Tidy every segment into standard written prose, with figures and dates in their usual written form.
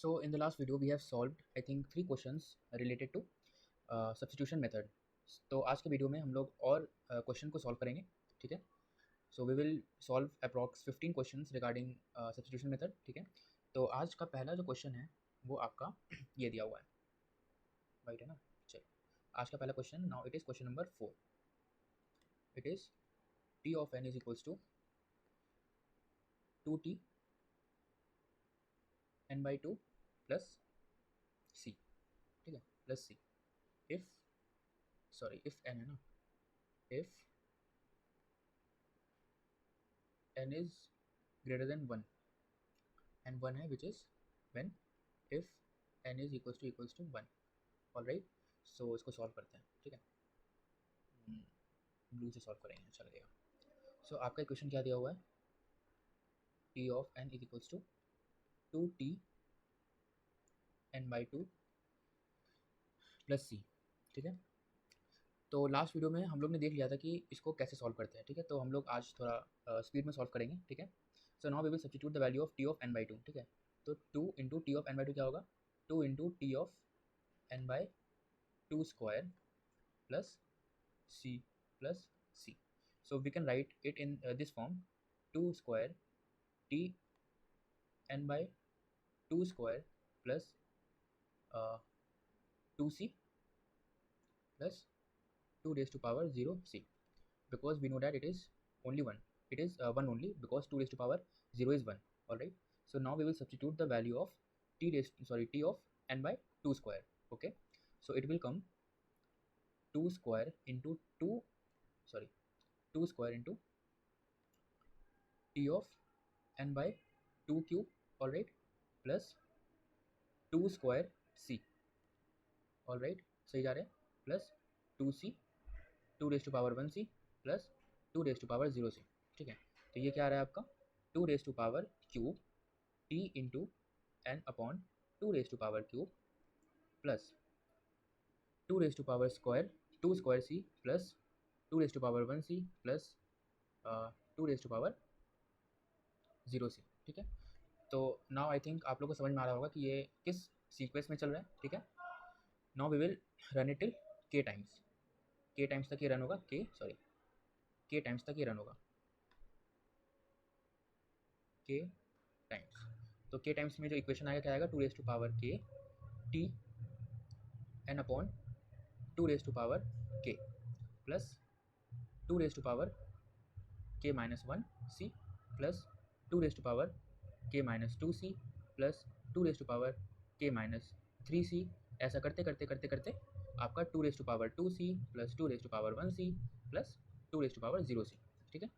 So in the last video we have solved I think 3 questions related to substitution method. तो आज के video में हम लोग और क्वेश्चन को सॉल्व करेंगे, ठीक है. So we will solve approx 15 questions regarding substitution method, ठीक है. तो आज का पहला जो क्वेश्चन है वो आपका ये दिया हुआ है, राइट है ना. चलो आज का पहला question, now it is question number 4. It is T of N is equals to 2t n by 2 plus C, ठीक है, plus C. If if n है ना, if n is greater than 1 and 1 है which is when if n is equals to 1. All right. So इसको solve करते हैं, ठीक है. ब्लू से सॉल्व करेंगे, अच्छा लगेगा. सो आपका इक्वेशन क्या दिया हुआ है, T of n is equals to 2t n by 2 plus C, ठीक है. तो लास्ट वीडियो में हम लोग ने देख लिया था कि इसको कैसे सॉल्व करते हैं, ठीक है. तो हम लोग आज थोड़ा स्पीड में सॉल्व करेंगे, ठीक है. So now we will substitute the value of T of n by 2, ठीक है. तो 2 into T of n by 2 क्या होगा, 2 into T of n by 2 square plus c. So we can write it in this form, 2 square t n by 2 square plus 2c plus 2 raised to power 0 c, because we know that it is only 1. It is 1 only because 2 raised to power 0 is 1. All right. So now we will substitute the value of t of n by 2 square. Okay. So it will come 2 square into 2 square into t of n by 2 cube, all right, plus 2 square c, all right, सही जा रहे हैं, plus 2c 2 raise to power 1c plus 2 raise to power 0c, ठीक है. तो ये क्या आ रहा है आपका 2 raise to power cube t into N upon 2 raise to power cube plus 2 raise to power square 2 square c plus 2 raise to power 1c plus 2 raise to power 0c, ठीक है. तो नाउ आई थिंक आप लोगों को समझ में आ रहा होगा कि ये किस सीक्वेंस में चल रहा है, ठीक है. Now we will run it till K times तक ये रन होगा, के टाइम्स तक ये रन होगा, के टाइम्स. तो के टाइम्स में जो इक्वेशन आएगा क्या आएगा, 2 raise to power K T N upon 2 raise to power K plus 2 raise to power के minus 1 C plus 2 raise to power के minus 2 C plus 2 raise to power के माइनस 3 सी. ऐसा करते करते आपका 2 raise to power 2 C plus 2 raise to power 1 C plus 2 raise to power 0 C, ठीक है.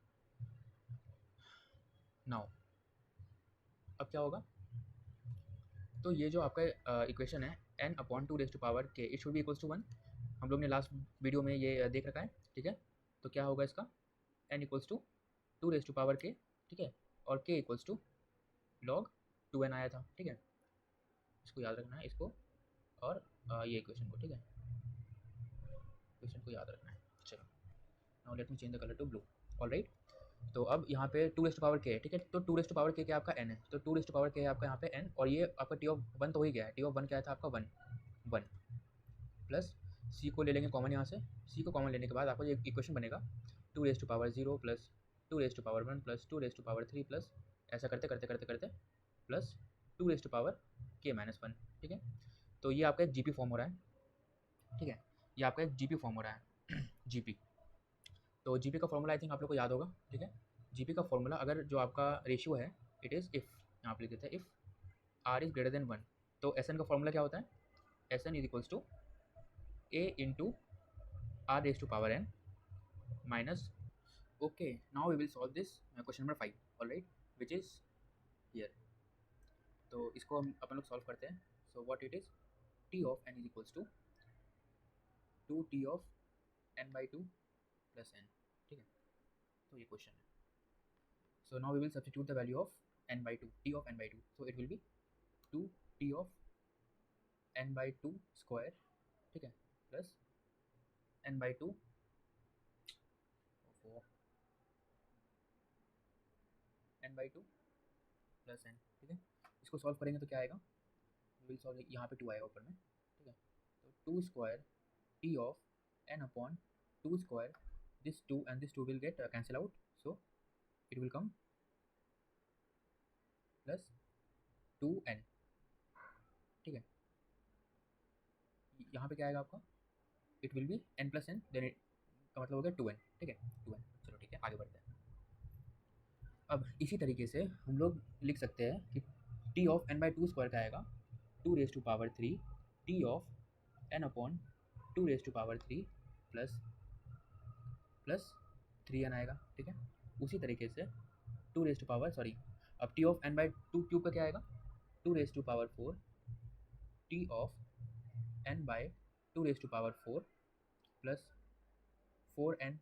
Now अब क्या होगा, तो ये जो आपका इक्वेशन है n upon 2 raise to power K, it should be equals to 1. हम लोग ने लास्ट वीडियो में ये देख रखा है, ठीक है. तो क्या होगा इसका, n equals to 2 raise to power K, ठीक है, और k equals to log 2n आया था, ठीक है. इसको याद रखना है, इसको और ये इक्वेशन को, ठीक है, इक्वेशन को याद रखना है. चलो now let me change the colour to blue. All right. तो अब यहाँ पे 2 रेज टू पावर के है, ठीक है. तो 2 रेज टू पावर के क्या आपका n है, तो 2 रेज टू पावर के है आपका यहाँ पे n, और ये आपका टी ऑफ 1 तो हो ही गया है. टी ऑफ 1 क्या था आपका 1 प्लस सी को ले लेंगे कॉमन यहाँ से. सी को कॉमन लेने के बाद आपका ये इक्वेशन बनेगा 2 raise to power 0 plus 2 raise to power 1 plus 2 raise to power 3 plus ऐसा करते प्लस 2 रेज टू पावर के माइनस 1, ठीक है. तो ये आपका एक जीपी फॉर्म हो रहा है, ठीक है. ये आपका एक जीपी फॉर्म हो रहा है जीपी. तो जीपी का फॉर्मूला आई थिंक आप लोग को याद होगा, ठीक है. जीपी का फॉर्मूला अगर जो आपका रेशियो है, इट इज़ इफ़, यहाँ पे लिख देते हैं if R is greater than 1. तो एस एन का फॉर्मूला क्या होता है, S N is equals to A into R raise to power N minus. Okay now we will solve this question number 5, all right, which is here. तो इसको हम अपन लोग सॉल्व करते हैं. So what it is, T of N is equals to 2t of n by 2 plus n, ठीक है. तो ये क्वेश्चन है. So now we will substitute the value of n by 2, t of n by 2. So it will be 2t of n by 2 square, ठीक है, plus n by 2 n by 2 plus n, ठीक है. इसको solve करेंगे तो क्या आएगा, will solve, यहाँ पे 2 आएगा ऊपर में, ठीक है। तो 2 square T of n upon 2 square, this 2 and this 2 will get cancel out, so it will come plus 2n, ठीक है। यहाँ पे क्या आएगा आपका, it will be n plus n, then का मतलब हो गया 2n, ठीक है, 2n। चलो ठीक है, आगे बढ़ते हैं। अब इसी तरीके से हम लोग लिख सकते हैं कि T of n by 2 square का आएगा 2 raise to power 3 T of n upon 2 raise to power 3 plus 3n आएगा, ठीक है। उसी तरीके से 2 रेज टू पावर अब T of n by 2 cube का क्या आएगा, 2 raise to power 4 T of n by 2 raise to power 4 plus 4n,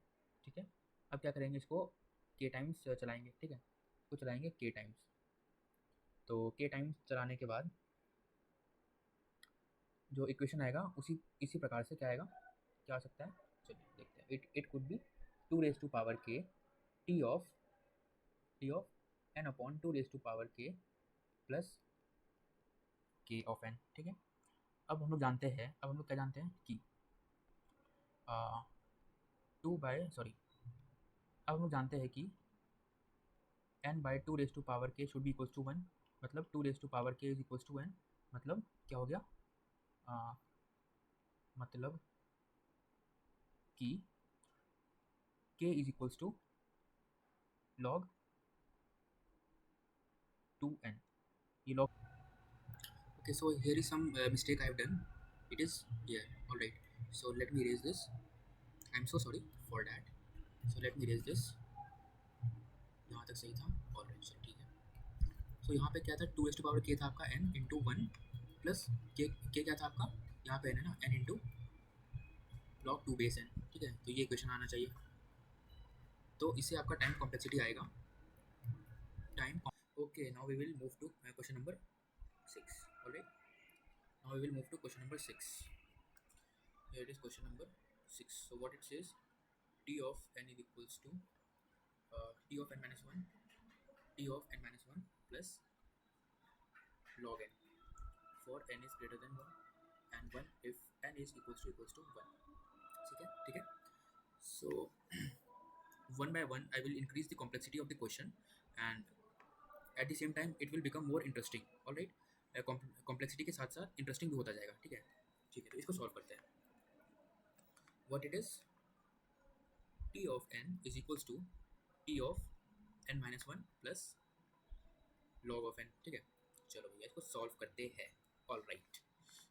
ठीक है। अब क्या करेंगे, इसको k टाइम्स चलाएंगे, ठीक है, इसको चलाएंगे k टाइम्स। तो k टाइम्स चलाने के बाद जो इक्वेशन आएगा इसी प्रकार से क्या आएगा, क्या आ सकता है, चलिए देखते हैं। It could be 2 raise to power k T of n upon 2 raise to power k plus k of n, ठीक है। अब हम लोग क्या जानते हैं कि अब हम लोग जानते हैं कि n by 2 raise to power k should be equals to 1, मतलब 2 raise to power k is equals to n, मतलब क्या हो गया, मतलब कि k is equals to log 2n, ये log, okay, so here is some mistake I have done, it is here, all right, so let me erase this, I am so sorry for that, so let me erase this, यहाँ तक सही था, all right, so ठीक है। so यहाँ पे क्या था, 2 to power k था आपका n इंटू 1 प्लस k क्या था आपका, यहाँ पे n है ना, n into log 2 base n, ठीक है। तो ये इक्वेशन आना चाहिए, तो इससे आपका टाइम कॉम्प्लेक्सिटी आएगा, time, okay, now we will move to question number 6, all right, now we will move to question number 6, here it is question number 6, so what it says, t of n is equals to t of n minus 1 plus log n for n is greater than 1 and 1 if n is equals to 1, ठीक है। so one by one I will increase the complexity of the question and at the same time it will become more interesting, all right, complexity के साथ साथ interesting भी होता जाएगा, ठीक है। तो इसको सॉल्व करते हैं। what it is, t of n is equals to t of n minus 1 plus log of n, ठीक है। चलो भैया इसको सॉल्व करते हैं, all right.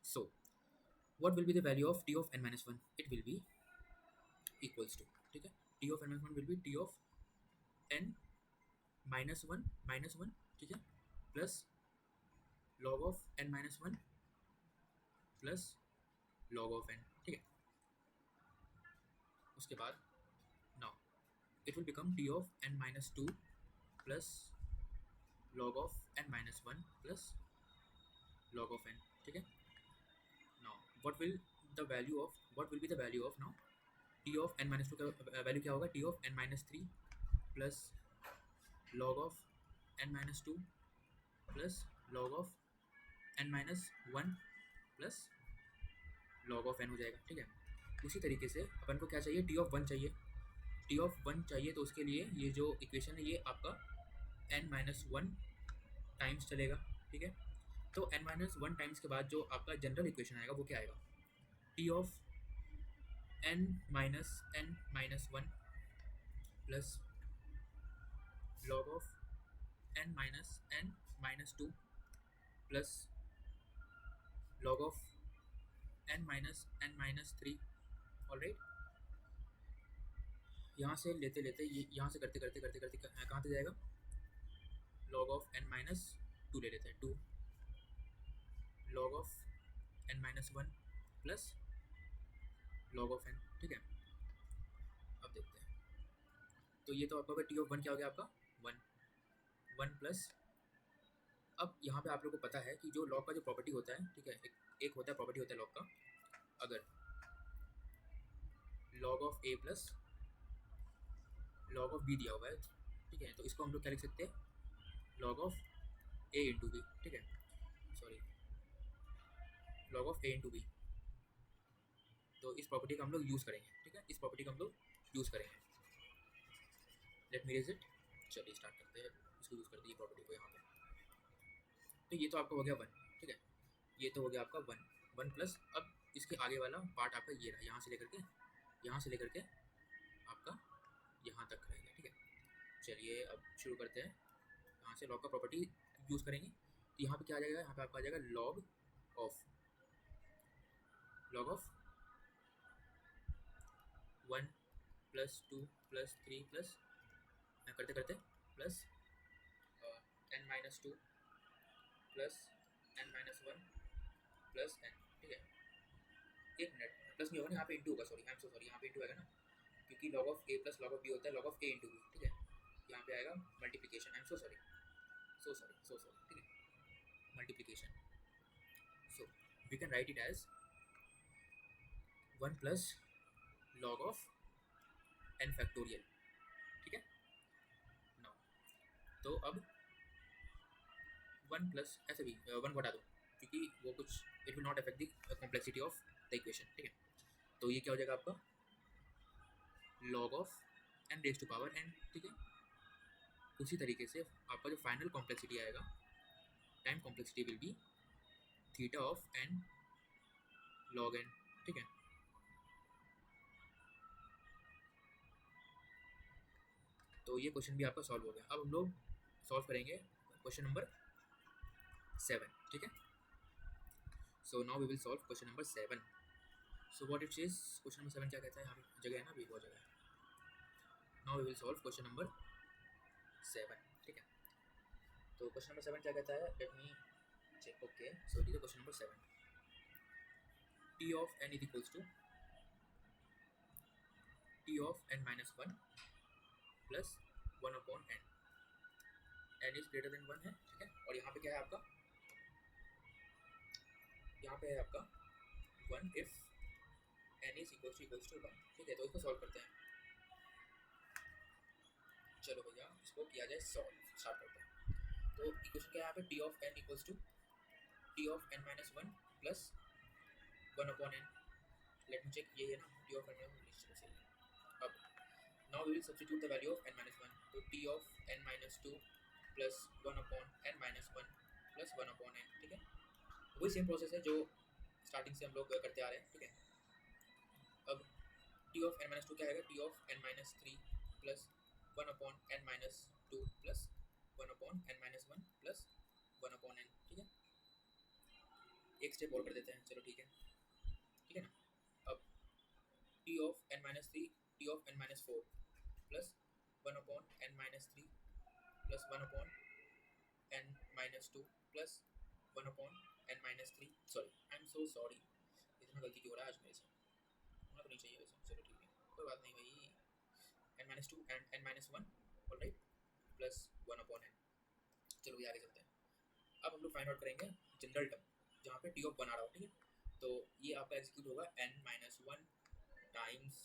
So what will be the value of t of n minus 1, it will be equals to, ठीक है, t of n minus 1 will be t of n minus 1, ठीक है, plus log of n minus 1 plus log of n, ठीक है। उसके बाद now it will become t of n minus 2 plus log of n minus 1 plus log of n, ठीक है। now what will be the value of now t of n minus 2 का value क्या होगा, t of n minus 3 plus log of n minus 2 plus log of n minus 1 plus log of n हो जाएगा, ठीक है। उसी तरीके से अपन को क्या चाहिए, t of 1 चाहिए, t of 1 चाहिए, तो उसके लिए ये जो इक्वेशन है ये आपका n minus 1 टाइम्स चलेगा, ठीक है। तो n minus 1 टाइम्स के बाद जो आपका जनरल इक्वेशन आएगा वो क्या आएगा, t of n minus 1 plus log of n minus 2 plus log of n minus 3, all right. यहाँ से लेते ये यहाँ से करते कहाँ तक जाएगा, log of n minus 2 ले लेते हैं, 2 log of n minus 1 plus log of n, ठीक है। अब देखते हैं, तो ये तो आपका t of 1 क्या हो गया आपका 1 प्लस, अब यहाँ पे आप लोगों को पता है कि जो लॉग का जो प्रॉपर्टी होता है, ठीक है, एक होता है प्रॉपर्टी होता है लॉग का, अगर log of a plus log of b दिया हुआ है, ठीक है, तो इसको हम लोग क्या लिख सकते हैं, log of a इंटू b, ठीक है, sorry log of A into B. तो इस प्रॉपर्टी का हम लोग यूज़ करेंगे, ठीक है, इस प्रॉपर्टी का हम लोग यूज़ करेंगे। Let me raise it. चलिए स्टार्ट करते हैं, इसको यूज़ करते हैं प्रॉपर्टी को यहाँ पे। तो ये तो आपका हो गया वन, ठीक है, ये तो हो गया आपका वन, वन प्लस अब इसके आगे वाला पार्ट आपका ये रहा, यहाँ से लेकर के आपका यहाँ तक रहेगा, ठीक है। चलिए अब शुरू करते हैं, यहाँ से लॉग का प्रॉपर्टी यूज़ करेंगे। तो यहाँ पे क्या आ जाएगा, यहाँ पे आपका आ जाएगा log of one plus two plus three plus करते करते plus N minus two plus N minus one plus N, ठीक है। एक मिनट, प्लस नहीं होगा ना, यहाँ पे इंटू होगा, sorry I am so sorry, यहाँ पे इंटू आएगा ना, क्योंकि log of A plus log of B होता है log of A into B, ठीक है। यहाँ पे आएगा multiplication, I am so sorry, ठीक है, multiplication. So we can write it as one plus log of N factorial, ठीक है। नाउ तो अब वन प्लस ऐसे भी वन घटा दो, क्योंकि वो कुछ it will not affect the complexity of the equation, ठीक है। तो ये क्या हो जाएगा आपका log of N raise to power N, ठीक है। उसी तरीके से आपका जो फाइनल कॉम्प्लेक्सिटी आएगा, time complexity will be theta of N log N, ठीक है। तो ये क्वेश्चन भी आपका सॉल्व हो गया। अब हम लोग सॉल्व करेंगे क्वेश्चन नंबर 7, ठीक है। So now we will solve question number 7। So what it is, question number 7 क्या कहता है, यहाँ पे जगह है ना, अभी बहुत जगह है। Now we will solve question number 7, ठीक है। तो क्वेश्चन नंबर 7 क्या कहता है, let me check. Okay, so it is question number 7। T of N is equals to T of N minus one plus one upon N, N is greater than one है, ठीक है। और यहाँ पे क्या है आपका, यहाँ पे है आपका one if N is equals to one, ठीक है। तो इसको सॉल्व करते हैं। चलो भैया इसको किया जाए सॉल्व, स्टार्ट करते हैं। तो इक्वेशन क्या है यहाँ पे, T of N equals to T of N minus one plus one upon N. Let me check, ये है ना T of N minus one, सही है। अब now we will substitute the value of N minus one. तो T of N minus two plus one upon N minus one plus one upon N, ठीक है। वही सेम प्रोसेस है जो starting से हम लोग करते आ रहे हैं, ठीक है। अब T of N minus two क्या आएगा, T of N minus three plus one upon N minus two plus one upon N minus one plus one upon N, ठीक है। एक स्टेप और कर देते हैं, चलो ठीक है, ठीक है ना। अब T of N minus three T of N minus four plus one upon N minus three plus one upon N minus two plus one upon N minus three, sorry I am so sorry, इतना गलती क्यों हो रहा है आज मेरे से, होना तो नहीं चाहिए वैसे, चलो ठीक है, कोई बात नहीं भाई। N minus two and n minus one, all right, plus one upon n. चलो ये आगे चलते हैं। अब हम लोग फाइंड आउट करेंगे जनरल टर्म, जहाँ पे टी ऑफ वन आ रहा हो, ठीक है। तो ये आपका एग्जीक्यूट होगा एन माइनस वन टाइम्स,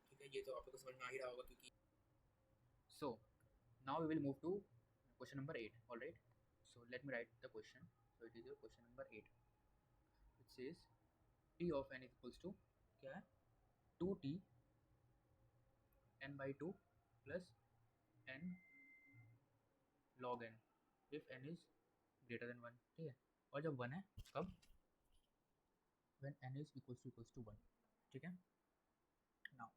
ठीक है। ये तो आप लोग को समझ में आ ही रहा होगा क्योंकि so now we will move to question number 8, all right. So let me write the question. So it is your question number 8, it says T of N equals to क्या है, two T n by two plus n log n if N is greater than one, ठीक है। और जब one है कब, when n is equals to one, ठीक है। Now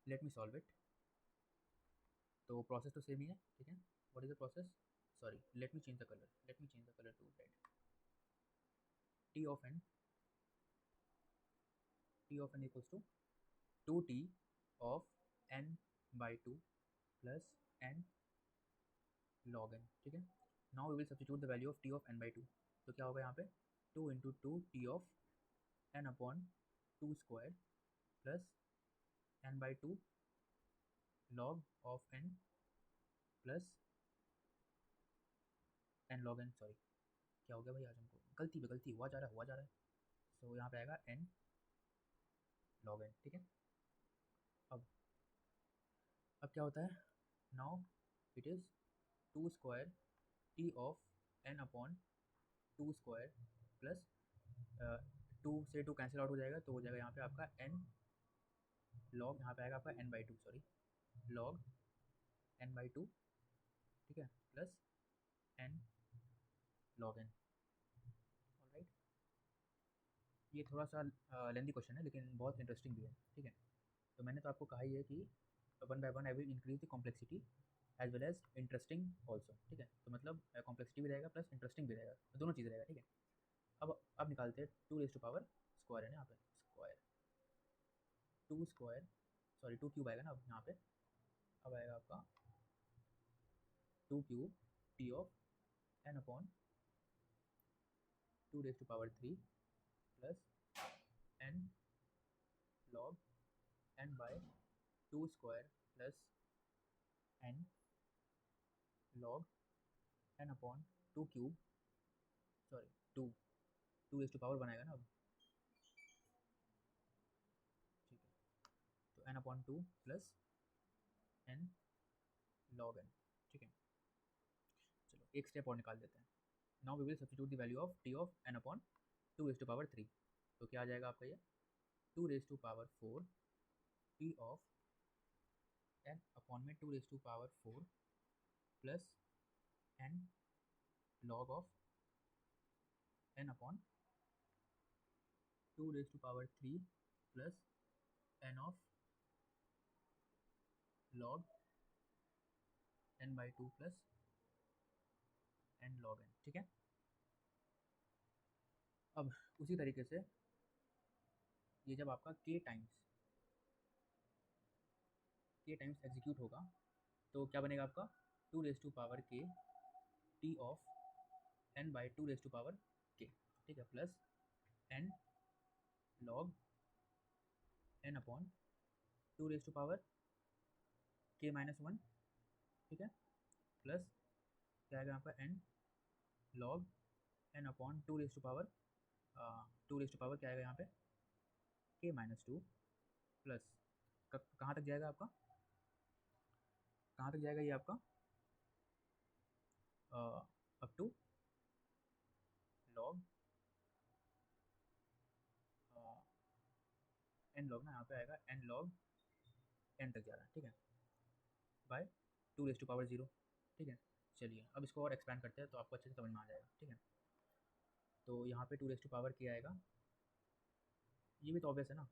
let me solve it. तो प्रोसेस तो सेम ही है, ठीक है। What is the process, sorry let me change the colour to red. T of N equals to two T of n by two plus n log N, ठीक है। Now we will substitute the value of T of n by two. तो क्या होगा यहाँ पे, two into two T of n upon two square plus n by two log of n plus n log n, sorry क्या हो गया भाई आज हमको, गलती हुआ जा रहा है। सो यहाँ पे आएगा एन लॉग एन, ठीक है। अब क्या होता है, now it is two square T of n upon two square plus two से टू कैंसिल आउट हो जाएगा, तो हो जाएगा यहाँ पे आपका n लॉग, यहाँ पे आएगा आपका n/2, सॉरी लॉग n/2, ठीक है, plus n log n। Alright, ये थोड़ा सा लेंदी क्वेश्चन है लेकिन बहुत इंटरेस्टिंग भी है, ठीक है। तो मैंने तो आपको कहा ही है कि one by one I will increase the complexity as well as interesting also, ठीक है। तो मतलब कॉम्प्लेक्सिटी भी रहेगा प्लस इंटरेस्टिंग भी रहेगा, तो दोनों चीज़ रहेगा, ठीक है। अब निकालते हैं two raise to power square है ना, यहाँ पे square, two square, sorry two cube आएगा ना अब यहाँ पे। अब आएगा आपका two cube T of n upon two raise to power three plus n log n by two square plus n log n upon two cube, sorry two two raise to power बनाएगा ना अब, ठीक है। तो n upon two plus n log n, ठीक है। चलो एक स्टेप और निकाल देते हैं। Now we will substitute the value of T of n upon two raise to power three. तो क्या आ जाएगा आपका ये two raise to power four T of n upon में two raise to power four plus n log of n upon two raise to power three plus n of log n/2 plus n log n, ठीक है। अब उसी तरीके से ये जब आपका k टाइम्स एग्जीक्यूट होगा तो क्या बनेगा आपका two raise to power k T of n/2 raise to power k, ठीक है, plus n log n upon two raise to power k minus one, ठीक है, प्लस क्या आएगा यहाँ पर n log n upon two raise to power क्या आएगा यहाँ पे k माइनस टू, प्लस कहाँ तक जाएगा आपका, कहाँ तक जाएगा ये आपका up to log n log ना, यहाँ पे आएगा n लॉग n तक जा रहा है, ठीक है, by two raise to power zero, ठीक है। चलिए अब इसको और एक्सपैंड करते हैं तो आपको अच्छे से समझ में आ जाएगा, ठीक है। तो यहाँ पे टू रेज टू पावर के आएगा, ये भी तो ऑब्वियस है ना,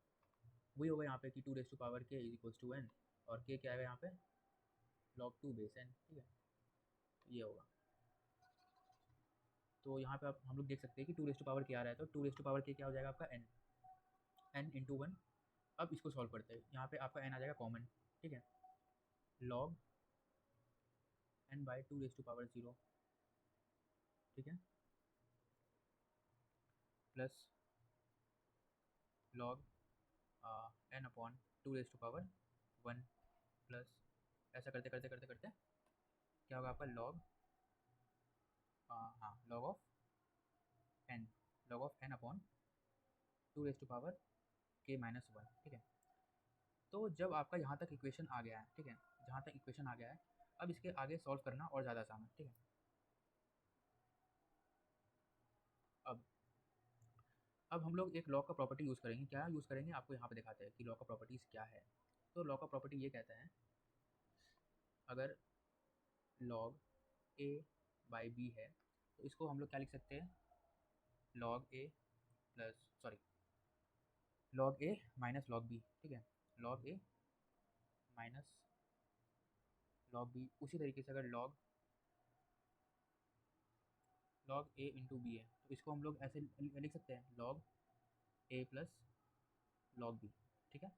वही होगा यहाँ पे कि टू रेज टू पावर के इज इक्वल्स टू एन, और के क्या आएगा यहाँ पे लॉग टू बेस एन, ठीक है, ये होगा। तो यहाँ पे आप हम लोग देख सकते हैं कि टू रेज टू पावर के आ रहा है, तो टू रेज टू पावर के क्या हो जाएगा आपका एन, एन इंटू वन। अब इसको सॉल्व करते हैं, यहाँ पे आपका एन आ जाएगा कॉमन, ठीक है, log n by two raise to power zero, ठीक है, plus log n upon two raise to power one, plus ऐसा करते करते करते करते क्या होगा आपका लॉग हाँ log of n upon two raise to power के माइनस वन, ठीक है। तो जब आपका यहाँ तक इक्वेशन आ गया है, ठीक है, जहाँ तक इक्वेशन आ गया है, अब इसके आगे सॉल्व करना और ज़्यादा आसान है, ठीक है। अब अब हम लोग एक लॉ का प्रॉपर्टी यूज़ करेंगे, क्या यूज़ करेंगे आपको यहाँ पे दिखाते हैं कि लॉ का प्रॉपर्टीज़ क्या है। तो लॉ का प्रॉपर्टी ये कहता है अगर लॉग ए बाई बी है तो इसको हम लोग क्या लिख सकते हैं लॉग ए प्लस सॉरी लॉग ए माइनस लॉग बी, ठीक है, लॉग ए माइनस लॉग बी। उसी तरीके से अगर लॉग ए इंटू बी है तो इसको हम लोग ऐसे लिख सकते हैं लॉग ए प्लस लॉग बी, ठीक है।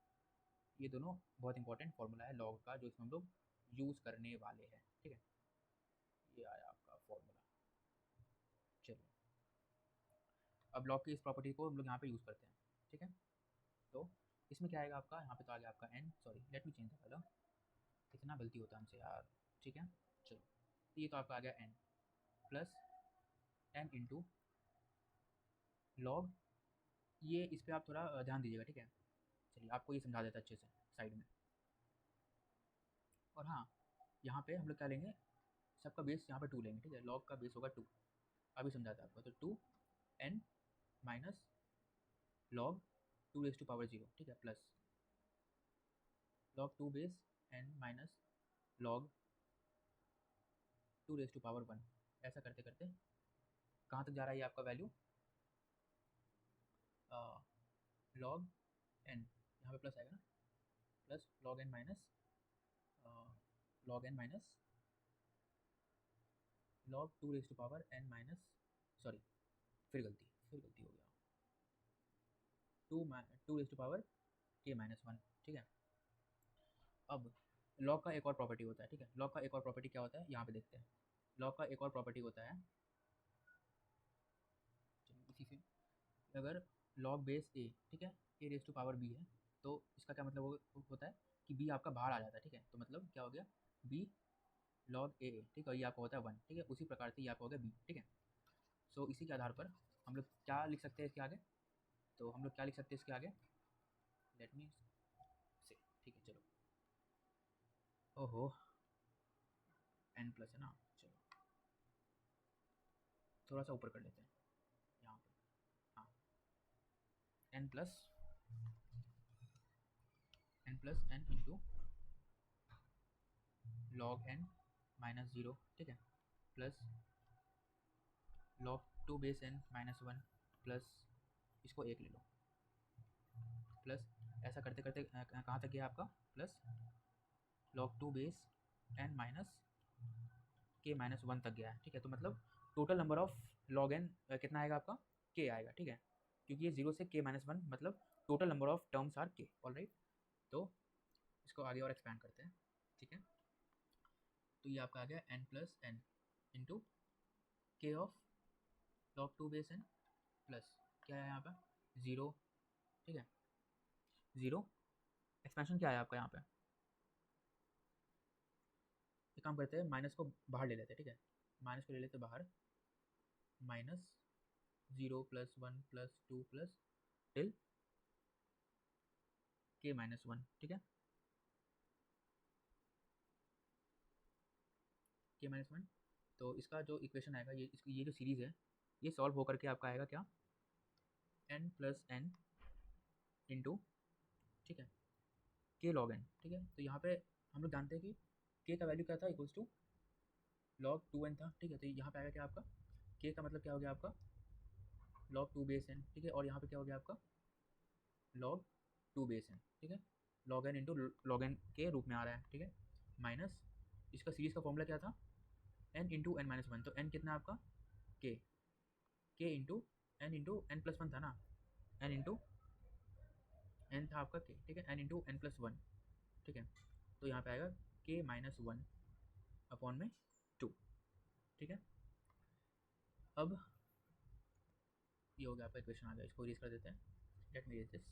ये दोनों बहुत इंपॉर्टेंट फार्मूला है लॉग का जो इसमें हम लोग यूज़ करने वाले हैं, ठीक है। ये आया आपका फॉर्मूला। चलिए अब लॉग की इस प्रॉपर्टी को हम लोग यहाँ पे यूज़ करते हैं, ठीक है। तो इसमें क्या आएगा आपका, यहाँ पे तो आ गया आपका n, sorry let me change the colour, कितना गलती होता है हमसे यार, ठीक है। चलो तो ये तो आपका आ गया n plus n into log, ये इस पर आप थोड़ा ध्यान दीजिएगा, ठीक है। चलिए आपको ये समझा देता अच्छे से साइड में। और हाँ, यहाँ पे हम लोग क्या लेंगे, सबका बेस यहाँ पे टू लेंगे, ठीक है, लॉग का बेस होगा टू, अभी समझाता है आपको। तो two n minus log 2 raise to power 0, ठीक है, plus log 2 base n minus log 2 raise to power 1। ऐसा करते करते कहाँ तक जा रहा है ये आपका वैल्यू, log n, यहाँ पे प्लस आएगा ना, plus log n minus log n minus log 2 raise to power n minus, sorry फिर गलती हो गया, 2 raise to power k minus 1, ठीक है। अब लॉग का एक और प्रॉपर्टी होता है, ठीक है, लॉग का एक और प्रॉपर्टी क्या होता है यहाँ पे देखते हैं। लॉग का एक और प्रॉपर्टी होता है, चलिए इसी से, अगर log बेस a, ठीक है, a raise to power b है, तो इसका क्या मतलब होता है कि b आपका बाहर आ जाता है, ठीक है, तो मतलब क्या हो गया b log a, ठीक है, ये आपका होता है 1, ठीक है, उसी प्रकार से ये आपका हो गया b, ठीक है। सो इसी के आधार पर हम लोग क्या लिख सकते हैं इसके आगे, तो हम लोग क्या लिख सकते हैं इसके आगे, लेट मी से, ठीक है, चलो, ओहो n प्लस है ना, चलो थोड़ा सा ऊपर कर लेते हैं यहाँ पे, हाँ, n plus n into log n minus 0, ठीक है, plus log 2 base n minus 1, plus इसको 1 ले लो, प्लस ऐसा करते करते कहाँ तक गया आपका, plus log 2 base n minus k minus 1 तक गया है, ठीक है। तो मतलब total number of log n कितना आएगा आपका, k आएगा, ठीक है, क्योंकि ये 0 से k माइनस 1, मतलब total number of terms are k, all right. तो इसको आगे और एक्सपैंड करते हैं, ठीक है। तो ये आपका आ गया n प्लस n इंटू के of log 2 base n plus क्या है यहाँ पे 0, ठीक है, 0, एक्सपेंशन क्या है आपका यहाँ पे, एक काम करते हैं, माइनस को बाहर ले लेते हैं, ठीक है, माइनस को ले लेते हैं बाहर, minus 0 plus 1 plus 2 plus till k minus 1, ठीक है, k माइनस 1। तो इसका जो इक्वेशन आएगा, ये जो सीरीज़ है, ये सॉल्व होकर के आपका आएगा क्या, n प्लस n इंटू, ठीक है, k log n, ठीक है। तो यहाँ पे हम लोग जानते हैं कि k का वैल्यू क्या था, इक्वल्स टू log 2n था, ठीक है। तो यहाँ पे आएगा क्या आपका, k का मतलब क्या हो गया आपका log 2 बेस n, ठीक है, और यहाँ पे क्या हो गया आपका log 2 बेस n, ठीक है, log n into log n के रूप में आ रहा है, ठीक है, माइनस इसका सीरीज़ का फॉर्मूला क्या था, n इंटू n माइनस 1, तो n कितना है आपका k इंटू n प्लस 1 था ना, n इंटू n था आपका k, ठीक है, n इंटू n प्लस 1, ठीक है। तो यहाँ पे आएगा k माइनस 1 अपॉन में 2, ठीक है। अब ये हो गया आपका इक्वेशन आ गया, इसको रीज कर देते हैं, लेट मी रीज दिस।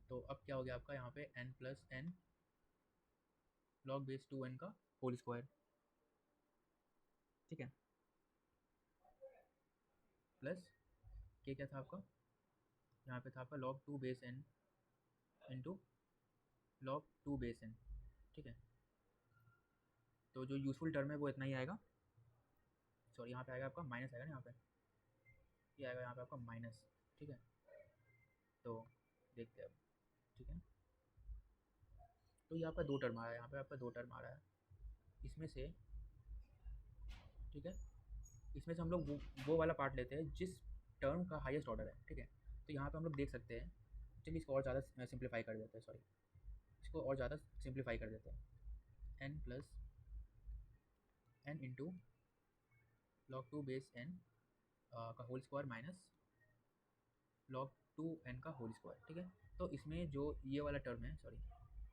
तो अब क्या हो गया आपका यहाँ पे n plus n log base 2n का होल स्क्वायर, ठीक है, प्लस k क्या था आपका, यहाँ पे था आपका log 2 base n into log 2 base n, ठीक है। तो जो यूजफुल टर्म है वो इतना ही आएगा, सॉरी यहाँ पे आएगा आपका माइनस आएगा ना, यहाँ पे ये आएगा यहाँ पे आपका माइनस, ठीक है। तो देखते हैं अब, ठीक है, तो ये आपका दो टर्म आ रहा है, यहाँ पे आपका दो टर्म आ रहा है, इसमें से, ठीक है, इसमें से हम लोग वो वाला पार्ट लेते हैं जिस टर्म का हाईएस्ट ऑर्डर है, ठीक है। तो यहाँ पे हम लोग देख सकते हैं, चलिए इसको और ज़्यादा सिंप्लीफाई कर देते हैं, सॉरी इसको और ज़्यादा सिंप्लीफाई कर देते हैं, n plus n into log 2 base n का whole square minus log 2n का होल स्क्वायर, ठीक है। तो इसमें जो ये वाला टर्म है, सॉरी